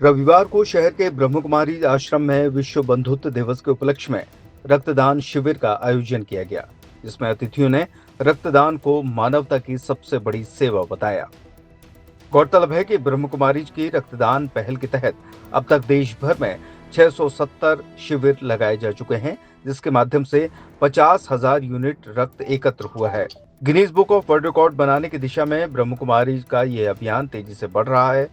रविवार को शहर के ब्रह्मकुमारी आश्रम में विश्व बंधुत्व दिवस के उपलक्ष्य में रक्तदान शिविर का आयोजन किया गया, जिसमें अतिथियों ने रक्तदान को मानवता की सबसे बड़ी सेवा बताया। गौरतलब है कि ब्रह्मकुमारी की रक्तदान पहल के तहत अब तक देश भर में 670 शिविर लगाए जा चुके हैं, जिसके माध्यम से 50,000 यूनिट रक्त एकत्र हुआ है। Guinness book of world record बनाने की दिशा में ब्रह्मकुमारी का यह अभियान तेजी से बढ़ रहा है।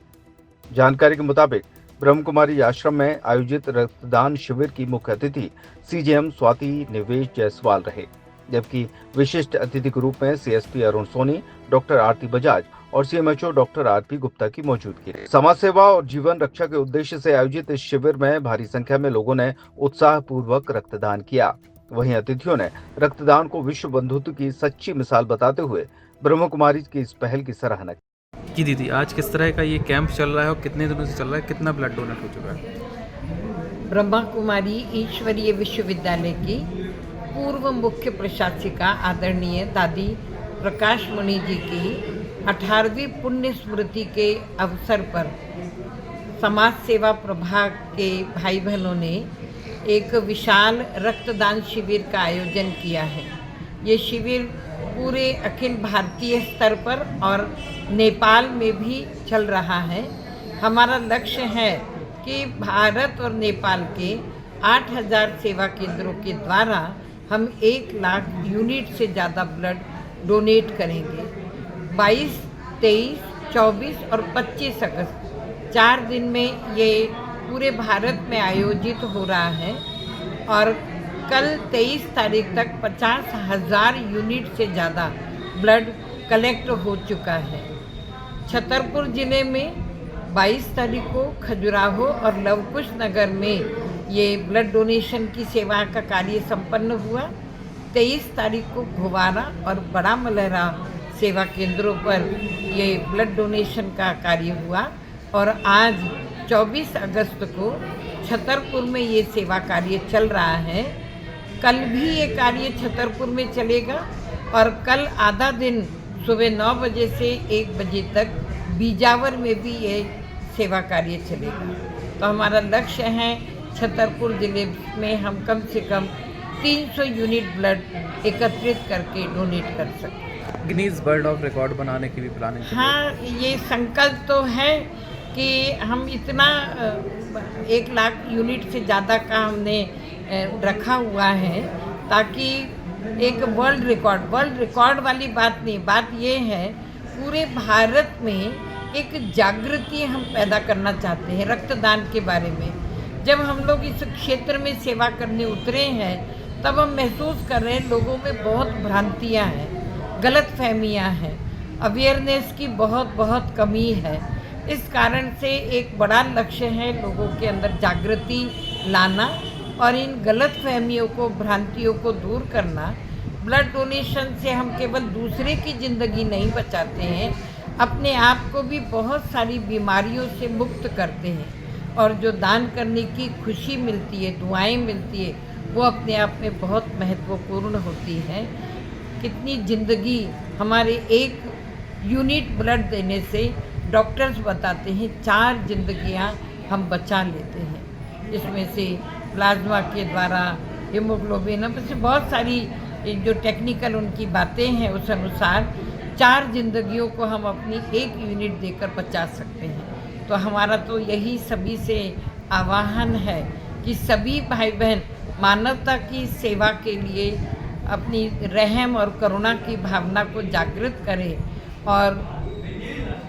जानकारी के मुताबिक ब्रह्मकुमारी आश्रम में आयोजित रक्तदान शिविर की मुख्य अतिथि सीजेएम स्वाति निवेश जायसवाल रहे, जबकि विशिष्ट अतिथि के रूप में सीएसपी अरुण सोनी, डॉक्टर आरती बजाज और सीएमएचओ डॉक्टर आरपी गुप्ता की मौजूदगी रही। समाज सेवा और जीवन रक्षा के उद्देश्य से आयोजित इस शिविर में भारी संख्या में लोगों ने उत्साहपूर्वक रक्तदान किया। वहीं अतिथियों ने रक्तदान को विश्व बंधुत्व की सच्ची मिसाल बताते हुए ब्रह्मकुमारी की इस पहल की सराहना की। दीदी, आज किस तरह का ये कैंप चल रहा है और कितने दिनों से चल रहा है, कितना ब्लड डोनेट हो चुका है? ब्रह्मकुमारी ईश्वरीय विश्वविद्यालय की पूर्व मुख्य प्रशासिका आदरणीय दादी प्रकाश मणि जी की 18वीं पुण्य स्मृति के अवसर पर समाज सेवा प्रभाग के भाई बहनों ने एक विशाल रक्तदान शिविर का आयोजन किया है। ये शिविर पूरे अखिल भारतीय स्तर पर और नेपाल में भी चल रहा है। हमारा लक्ष्य है कि भारत और नेपाल के 8,000 सेवा केंद्रों के द्वारा हम 1 लाख यूनिट से ज़्यादा ब्लड डोनेट करेंगे। 22, 23, 24 और 25 अगस्त 4 दिन में ये पूरे भारत में आयोजित हो रहा है और कल 23 तारीख तक 50,000 यूनिट से ज़्यादा ब्लड कलेक्ट हो चुका है। छतरपुर ज़िले में 22 तारीख को खजुराहो और लवकुश नगर में ये ब्लड डोनेशन की सेवा का कार्य संपन्न हुआ। 23 तारीख को घोवारा और बड़ा मलहरा सेवा केंद्रों पर ये ब्लड डोनेशन का कार्य हुआ और आज 24 अगस्त को छतरपुर में ये सेवा कार्य चल रहा है। कल भी ये कार्य छतरपुर में चलेगा और कल आधा दिन सुबह 9 बजे से 1 बजे तक बीजावर में भी ये सेवा कार्य चलेगा। तो हमारा लक्ष्य है छतरपुर ज़िले में हम कम से कम 300 यूनिट ब्लड एकत्रित करके डोनेट कर सकें। गिनीज वर्ल्ड ऑफ रिकॉर्ड बनाने की भी प्लानिंग? हाँ, ये संकल्प तो है कि हम इतना 1 लाख यूनिट से ज़्यादा का हमने रखा हुआ है ताकि एक वर्ल्ड रिकॉर्ड वाली बात नहीं, बात ये है पूरे भारत में एक जागृति हम पैदा करना चाहते हैं रक्तदान के बारे में। जब हम लोग इस क्षेत्र में सेवा करने उतरे हैं तब हम महसूस कर रहे हैं लोगों में बहुत भ्रांतियां हैं, गलत फहमियाँ हैं, अवेयरनेस की बहुत कमी है। इस कारण से एक बड़ा लक्ष्य है लोगों के अंदर जागृति लाना और इन गलत फहमियों को, भ्रांतियों को दूर करना। ब्लड डोनेशन से हम केवल दूसरे की ज़िंदगी नहीं बचाते हैं, अपने आप को भी बहुत सारी बीमारियों से मुक्त करते हैं और जो दान करने की खुशी मिलती है, दुआएं मिलती है, वो अपने आप में बहुत महत्वपूर्ण होती हैं। कितनी ज़िंदगी हमारे 1 यूनिट ब्लड देने से डॉक्टर्स बताते हैं 4 जिंदगियां हम बचा लेते हैं। इसमें से प्लाज्मा के द्वारा, हीमोग्लोबिन, से बहुत सारी जो टेक्निकल उनकी बातें हैं उस अनुसार 4 जिंदगियों को हम अपनी 1 यूनिट देकर बचा सकते हैं। तो हमारा तो यही सभी से आह्वान है कि सभी भाई बहन मानवता की सेवा के लिए अपनी रहम और करुणा की भावना को जागृत करें और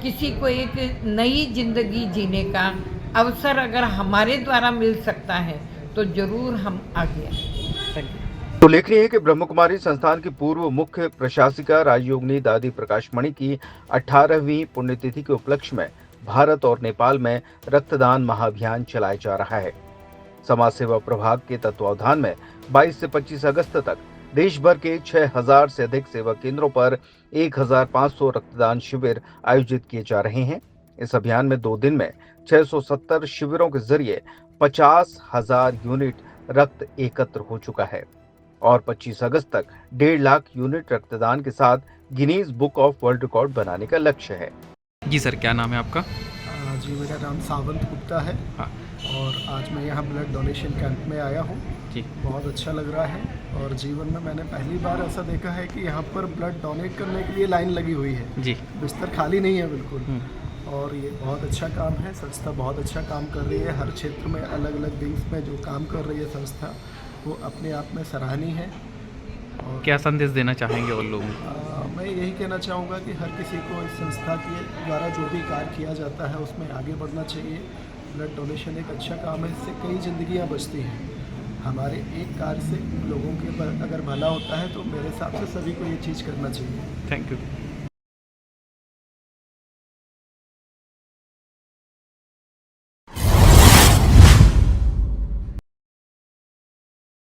किसी को एक नई जिंदगी जीने का अवसर अगर हमारे द्वारा मिल सकता है तो जरूर हम आगे आएं। तो उल्लेखनीय है कि ब्रह्मकुमारी संस्थान की पूर्व मुख्य प्रशासिका राजयोगिनी दादी प्रकाश मणि की 18वीं पुण्यतिथि के उपलक्ष्य में भारत और नेपाल में रक्तदान महाअभियान चलाया जा रहा है। समाज सेवा प्रभाग के तत्वावधान में 22 से 25 अगस्त तक देश भर के 6,000 से अधिक सेवा केंद्रों पर 1,500 रक्तदान शिविर आयोजित किए जा रहे हैं। इस अभियान में 2 दिन में 670 शिविरों के जरिए 50,000 यूनिट रक्त एकत्र हो चुका है और 25 अगस्त तक 1.5 लाख यूनिट रक्तदान के साथ Guinness book of world record बनाने का लक्ष्य है। जी सर, क्या नाम है आपका? जी जी, मेरा नाम सावंत गुप्ता है हाँ और आज मैं यहाँ ब्लड डोनेशन कैंप में आया हूँ। जी बहुत अच्छा लग रहा है और जीवन में मैंने पहली बार ऐसा देखा है कि यहाँ पर ब्लड डोनेट करने के लिए लाइन लगी हुई है। जी बिस्तर खाली नहीं है बिल्कुल। और ये बहुत अच्छा काम है, संस्था बहुत अच्छा काम कर रही है। हर क्षेत्र में अलग अलग विंग्स में जो काम कर रही है संस्था, वो अपने आप में सराहनीय है। और क्या संदेश देना चाहेंगे उन लोगों को? मैं यही कहना चाहूँगा कि हर किसी को इस संस्था के द्वारा जो भी कार्य किया जाता है उसमें आगे बढ़ना चाहिए। ब्लड डोनेशन एक अच्छा काम है, इससे कई ज़िंदगियाँ बचती हैं। हमारे एक कार्य से लोगों के अगर भला होता है तो मेरे हिसाब से सभी को ये चीज़ करना चाहिए। Thank you.